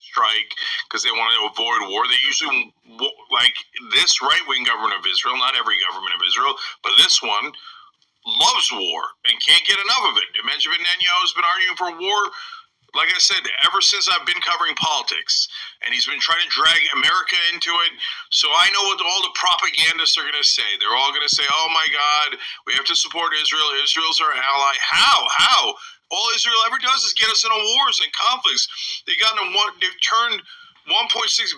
strike because they want to avoid war. They usually, like this right-wing government of Israel, not every government of Israel, but this one loves war and can't get enough of it. Benjamin Netanyahu has been arguing for war, like I said, ever since I've been covering politics, and he's been trying to drag America into it. So I know what all the propagandists are going to say. They're all going to say, oh my God, we have to support Israel. Israel's our ally. How? All Israel ever does is get us into wars and conflicts. They've turned 1.6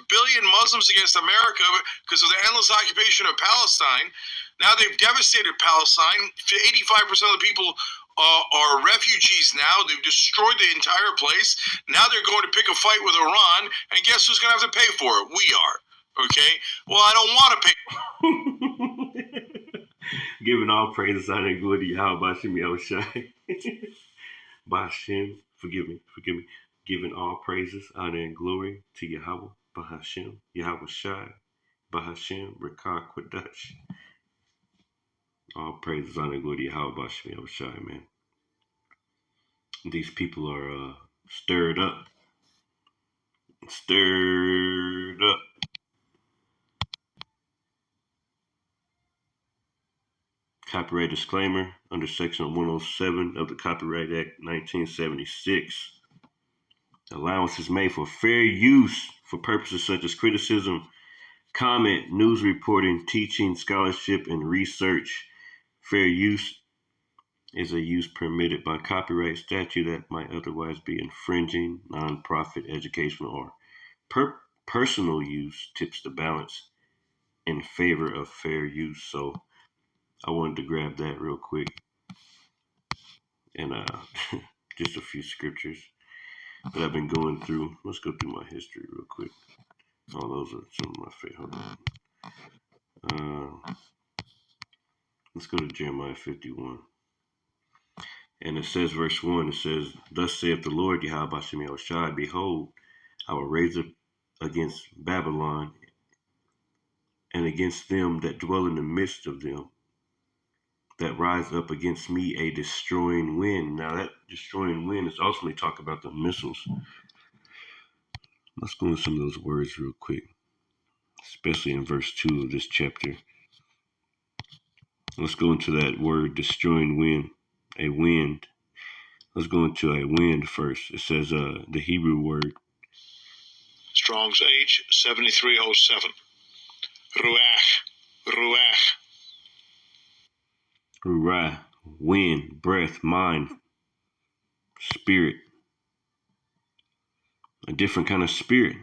billion Muslims against America because of the endless occupation of Palestine. Now they've devastated Palestine. 85% of the people are refugees now. They've destroyed the entire place. Now they're going to pick a fight with Iran, and guess who's going to have to pay for it? We are. Okay? Well, I don't want to pay. Giving all praises, honor, and glory to Yahweh, Bashem, Yahushai. Bashem, forgive me. Giving all praises, honor, and glory to Yahweh, Bahashem, Yahushai, Bahashem, Rekah Quadash. All praises, honor, and glory to Yahweh, Bashem, Yahushai, man. These people are stirred up. Copyright disclaimer under Section 107 of the Copyright Act 1976. Allowance is made for fair use for purposes such as criticism, comment, news reporting, teaching, scholarship, and research. Fair use is a use permitted by copyright statute that might otherwise be infringing. Non-profit, educational, or personal use tips the balance in favor of fair use. So I wanted to grab that real quick, and just a few scriptures that I've been going through. Let's go through my history real quick. Oh, those are some of my favorite. Hold on. Let's go to Jeremiah 51. And it says, verse 1, it says, thus saith the Lord, Yahweh Bashem Yahushai, behold, I will raise up against Babylon and against them that dwell in the midst of them, that rise up against me a destroying wind. Now that destroying wind is ultimately talking about the missiles. Let's go into some of those words real quick, especially in verse 2 of this chapter. Let's go into that word, destroying wind, a wind. Let's go into a wind first. It says the Hebrew word. Strong's H 7307. Ruach. Ruach, wind, breath, mind, spirit. A different kind of spirit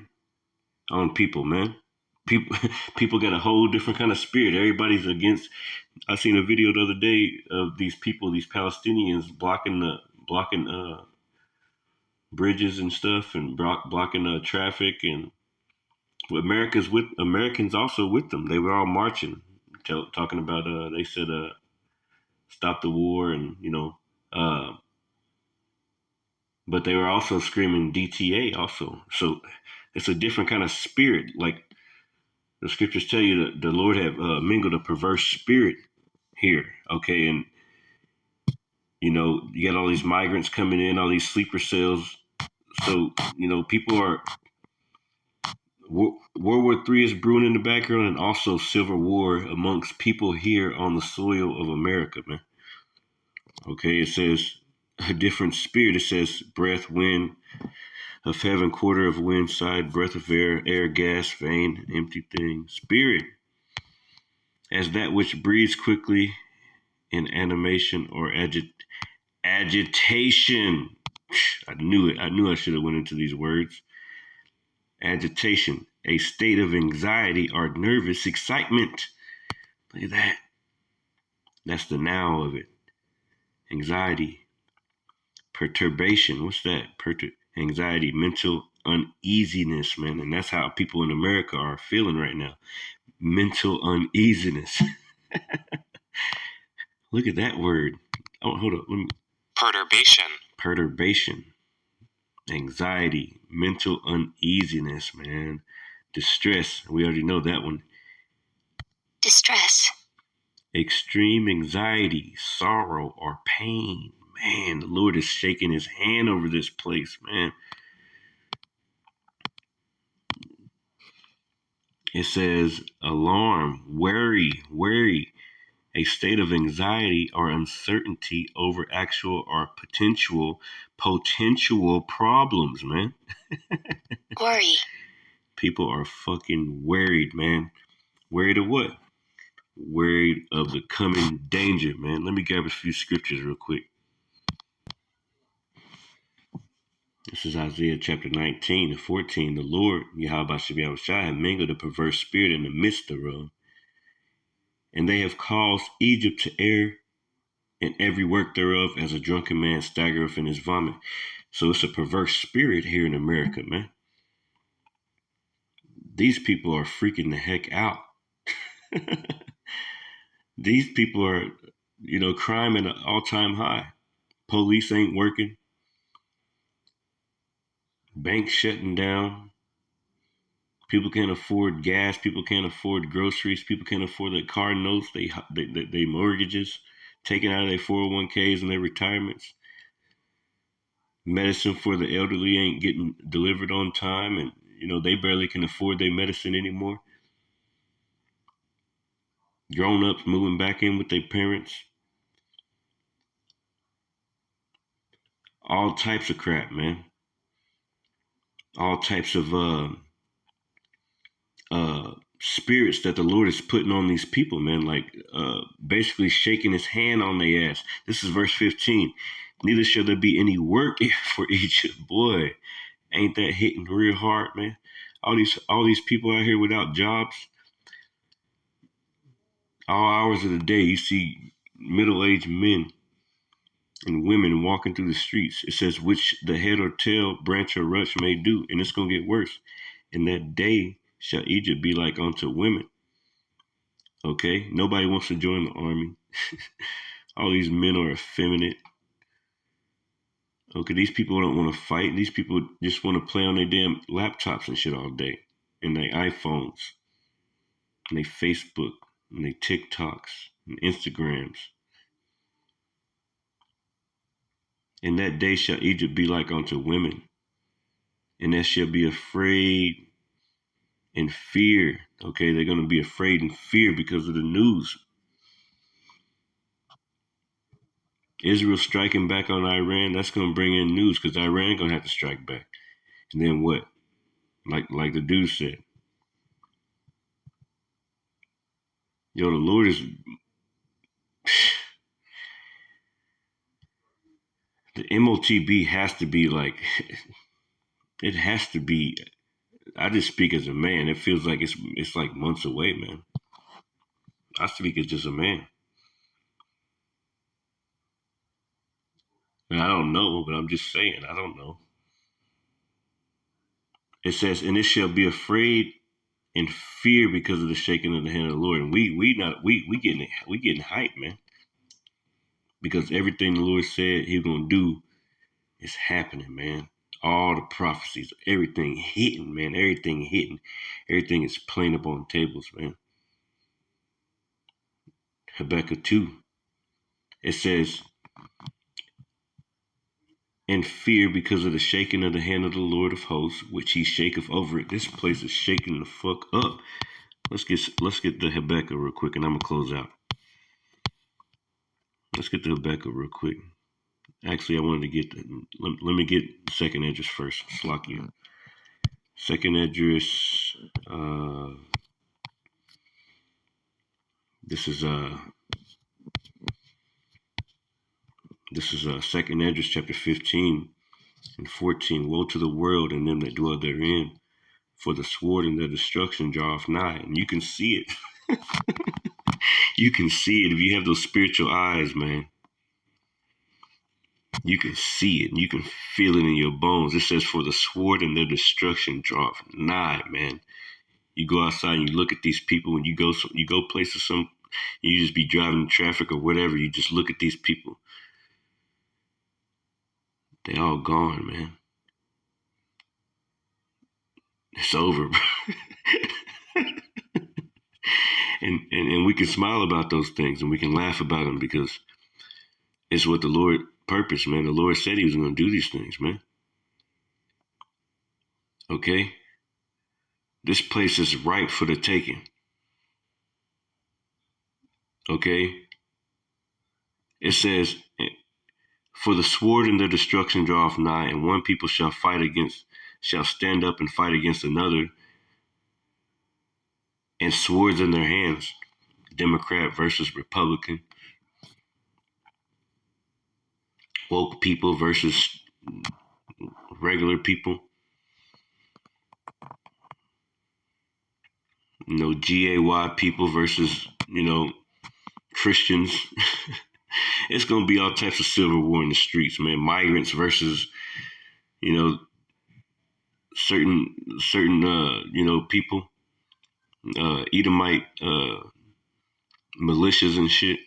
on people, man. People got a whole different kind of spirit. Everybody's against. I seen a video the other day of these people, these Palestinians blocking bridges and stuff, and blocking traffic, and Americans also with them. They were all marching, talking about they said stop the war, and but they were also screaming DTA also. So it's a different kind of spirit. Like the scriptures tell you that the Lord have mingled a perverse spirit here. Okay. And, you got all these migrants coming in, all these sleeper cells. So, people are, World War III is brewing in the background, and also civil war amongst people here on the soil of America, man. Okay. It says a different spirit. It says breath, wind of heaven, quarter of wind, side, breath of air, gas, vein, empty thing. Spirit, as that which breathes quickly in animation or agitation. I knew it. I knew I should have went into these words. Agitation, a state of anxiety or nervous excitement. Look at that. That's the now of it. Anxiety. Perturbation. What's that? Anxiety, mental uneasiness, man. And that's how people in America are feeling right now. Mental uneasiness. Look at that word. Oh, hold on. Perturbation. Anxiety, mental uneasiness, man. Distress. We already know that one. Distress. Extreme anxiety, sorrow, or pain. Man, the Lord is shaking his hand over this place, man. It says alarm, worry, a state of anxiety or uncertainty over actual or potential problems, man. Worry. People are fucking worried, man. Worried of what? Worried of the coming danger, man. Let me grab a few scriptures real quick. This is Isaiah chapter 19 and 14. The Lord, Yahweh Shabbat Shai, have mingled a perverse spirit in the midst thereof, and they have caused Egypt to err in every work thereof, as a drunken man staggereth in his vomit. So it's a perverse spirit here in America, man. These people are freaking the heck out. These people are, crime at an all-time high. Police ain't working. Banks shutting down. People can't afford gas. People can't afford groceries. People can't afford their car notes, they mortgages, taken out of their 401ks and their retirements. Medicine for the elderly ain't getting delivered on time, and they barely can afford their medicine anymore. Grown-ups moving back in with their parents. All types of crap, man. All types of spirits that the Lord is putting on these people, man, like basically shaking his hand on their ass. This is verse 15. Neither shall there be any work for Egypt. Boy, ain't that hitting real hard, man. All these people out here without jobs. All hours of the day, you see middle-aged men and women walking through the streets. It says, which the head or tail, branch or rush may do, and it's going to get worse. In that day shall Egypt be like unto women. Okay? Nobody wants to join the army. All these men are effeminate. Okay, these people don't want to fight. These people just want to play on their damn laptops and shit all day. And their iPhones. And their Facebook. And their TikToks. And Instagrams. In that day shall Egypt be like unto women. And they shall be afraid and fear. Okay, they're going to be afraid and fear because of the news. Israel striking back on Iran, that's going to bring in news because Iran going to have to strike back. And then what? Like the dude said. Yo, the Lord is... The MOTB has to be like... It has to be... I just speak as a man. It feels like it's like months away, man. I speak as just a man. And I don't know, but I'm just saying, I don't know. It says, and it shall be afraid and fear because of the shaking of the hand of the Lord. And we getting hyped, man. Because everything the Lord said he's gonna do is happening, man. All the prophecies, everything hitting, man. Everything hitting. Everything is playing up on tables, man. Habakkuk 2. It says, and fear because of the shaking of the hand of the Lord of hosts, which he shaketh over it. This place is shaking the fuck up. Let's get the Habakkuk real quick, and I'm gonna close out. Let's get the Habakkuk real quick. Actually, I wanted to get let me get second address first. Slock you. Second address. This is second address, chapter 15 and 14. Woe to the world and them that dwell therein, for the sword and their destruction draweth nigh. And you can see it. You can see it if you have those spiritual eyes, man. You can see it and you can feel it in your bones. It says, for the sword and their destruction draweth nigh, man. You go outside and you look at these people, and you go places, you just be driving in traffic or whatever, you just look at these people. They all gone, man. It's over. and we can smile about those things and we can laugh about them because it's what the Lord purposed, man. The Lord said he was going to do these things, man. Okay? This place is ripe for the taking. Okay? It says, for the sword and their destruction draweth nigh, and one people shall stand up and fight against another, and swords in their hands. Democrat versus Republican. Woke people versus regular people. GAY people versus, Christians. It's going to be all types of civil war in the streets, man. Migrants versus, certain people. Edomite militias and shit.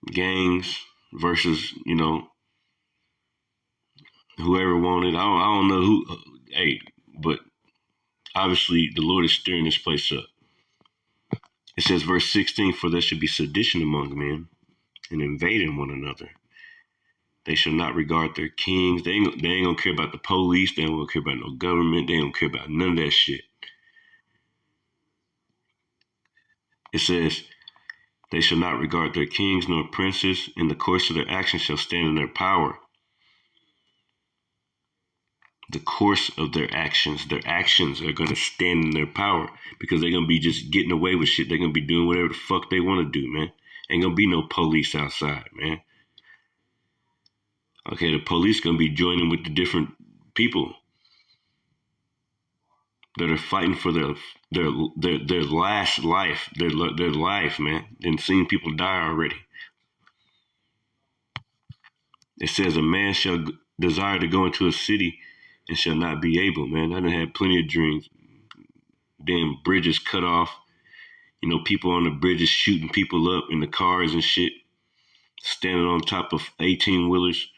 Gangs versus, whoever wanted. I don't know who. Hey, but obviously the Lord is stirring this place up. It says, verse 16, for there should be sedition among men and invading one another. They shall not regard their kings. They ain't gonna care about the police. They ain't gonna care about no government. They don't care about none of that shit. It says, they shall not regard their kings nor princes. In the course of their actions shall stand in their power. The course of their actions are going to stand in their power because they're going to be just getting away with shit. They're going to be doing whatever the fuck they want to do, man. Ain't going to be no police outside, man. Okay, the police going to be joining with the different people that are fighting for their last life, their life, man. And seeing people die already. It says a man shall desire to go into a city and shall not be able, man. I done had plenty of dreams. Damn bridges cut off. People on the bridges shooting people up in the cars and shit. Standing on top of 18-wheelers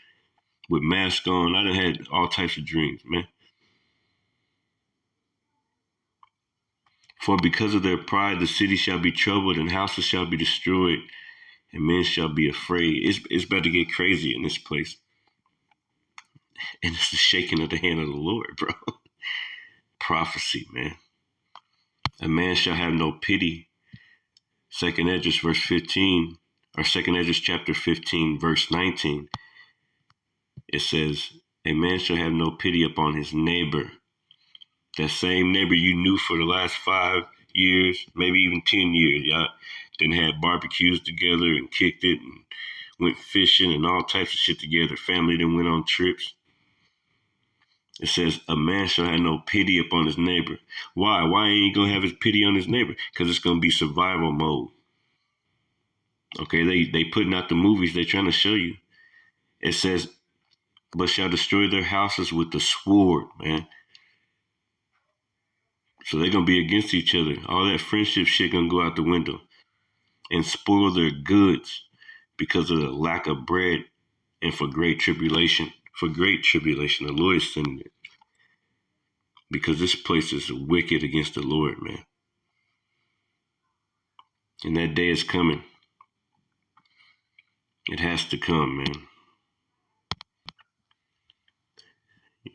with masks on. I done had all types of dreams, man. For because of their pride, the city shall be troubled and houses shall be destroyed and men shall be afraid. It's about to get crazy in this place. And it's the shaking of the hand of the Lord, bro. Prophecy, man. A man shall have no pity. 2nd Esdras verse 15, or 2nd Esdras chapter 15, verse 19. It says, a man shall have no pity upon his neighbor. That same neighbor you knew for the last 5 years, maybe even 10 years. Y'all then had barbecues together and kicked it and went fishing and all types of shit together. Family then went on trips. It says, a man shall have no pity upon his neighbor. Why? Why ain't he going to have his pity on his neighbor? Because it's going to be survival mode. Okay, they putting out the movies they trying to show you. It says, but shall destroy their houses with the sword, man. So they're going to be against each other. All that friendship shit going to go out the window. And spoil their goods because of the lack of bread and for great tribulation. For great tribulation, the Lord is sending it. Because this place is wicked against the Lord, man. And that day is coming. It has to come, man.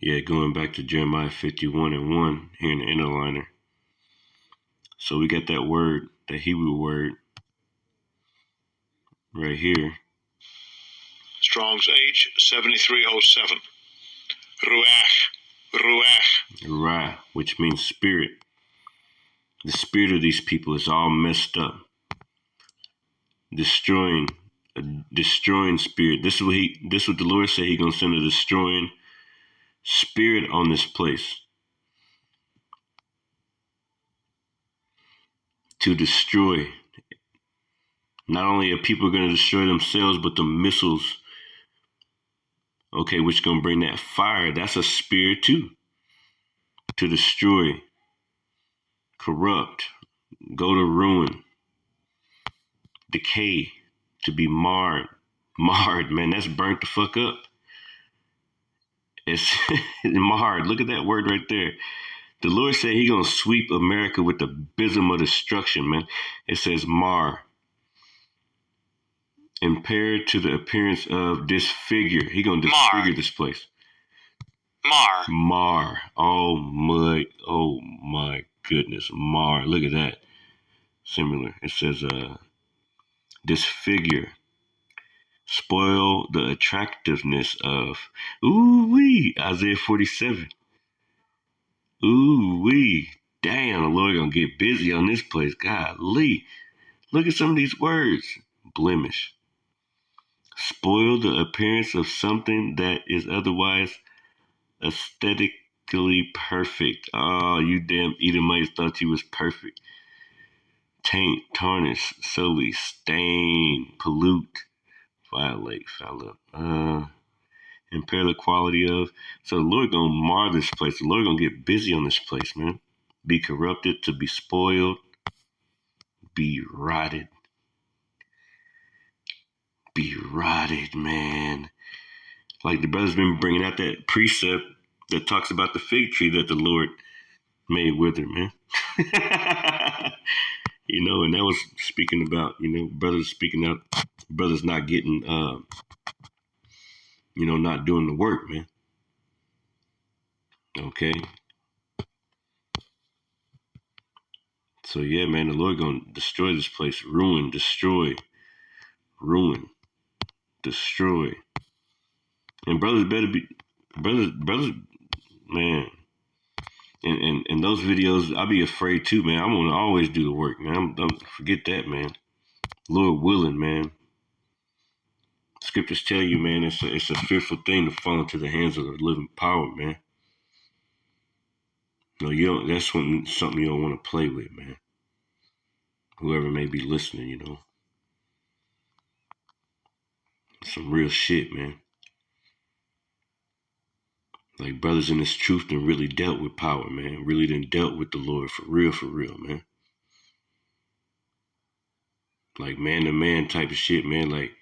Yeah, going back to Jeremiah 51:1 here in the inner liner. So we got that word, the Hebrew word, right here. Strong's H7307. Ruach. Ra, which means spirit. The spirit of these people is all messed up. Destroying spirit. This is what the Lord said. He gonna send a destroying spirit on this place to destroy. Not only are people going to destroy themselves, but the missiles, okay, which going to bring that fire. That's a spirit too. To destroy, corrupt, go to ruin, decay, to be marred. Marred, man, that's burnt the fuck up. It's marred. Look at that word right there. The Lord said he going to sweep America with the besom of destruction, man. It says mar. Impaired to the appearance of disfigure. He going to disfigure this place. Mar. Mar. Oh, mud. Oh, wickedness, mar. Look at that. Similar. It says, disfigure, spoil the attractiveness of. Ooh-wee, Isaiah 47. Ooh-wee. Damn, the Lord gonna get busy on this place. Golly. Look at some of these words. Blemish. Spoil the appearance of something that is otherwise aesthetically perfect. Oh, you damn Edomites thought you was perfect. Taint, tarnish, sully, stain, pollute, violate, foul up, impair the quality of. So the Lord gonna mar this place. The Lord gonna get busy on this place, man. Be corrupted, to be spoiled, be rotted. Be rotted, man. Like the brother's been bringing out that precept that talks about the fig tree that the Lord made wither, man. And that was speaking about, brothers speaking out, brothers not getting, not doing the work, man. Okay. So yeah, man, the Lord gonna destroy this place, ruin, destroy, destroy. And brothers better be, brothers, man. And those videos, I be afraid too, man. I want to always do the work, man. Don't forget that, man. Lord willing, man. Scriptures tell you, man, it's a fearful thing to fall into the hands of the living power, man. No, you don't. That's something you don't want to play with, man. Whoever may be listening, some real shit, man. Like brothers in this truth done really dealt with power, man. Really done dealt with the Lord for real, man. Like man to man type of shit, man. Like,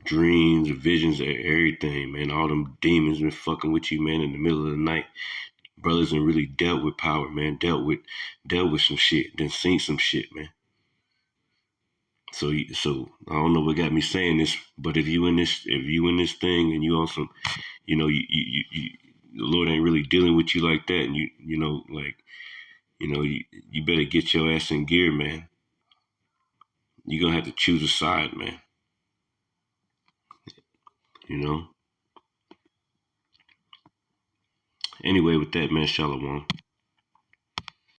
dreams, visions, everything, man. All them demons been fucking with you, man, in the middle of the night. Brothers done really dealt with power, man. Dealt with some shit. Then seen some shit, man. So I don't know what got me saying this, but if you in this thing and you also, you the Lord ain't really dealing with you like that, and you better get your ass in gear, man. You're gonna have to choose a side, man. Anyway, with that, man, shalom.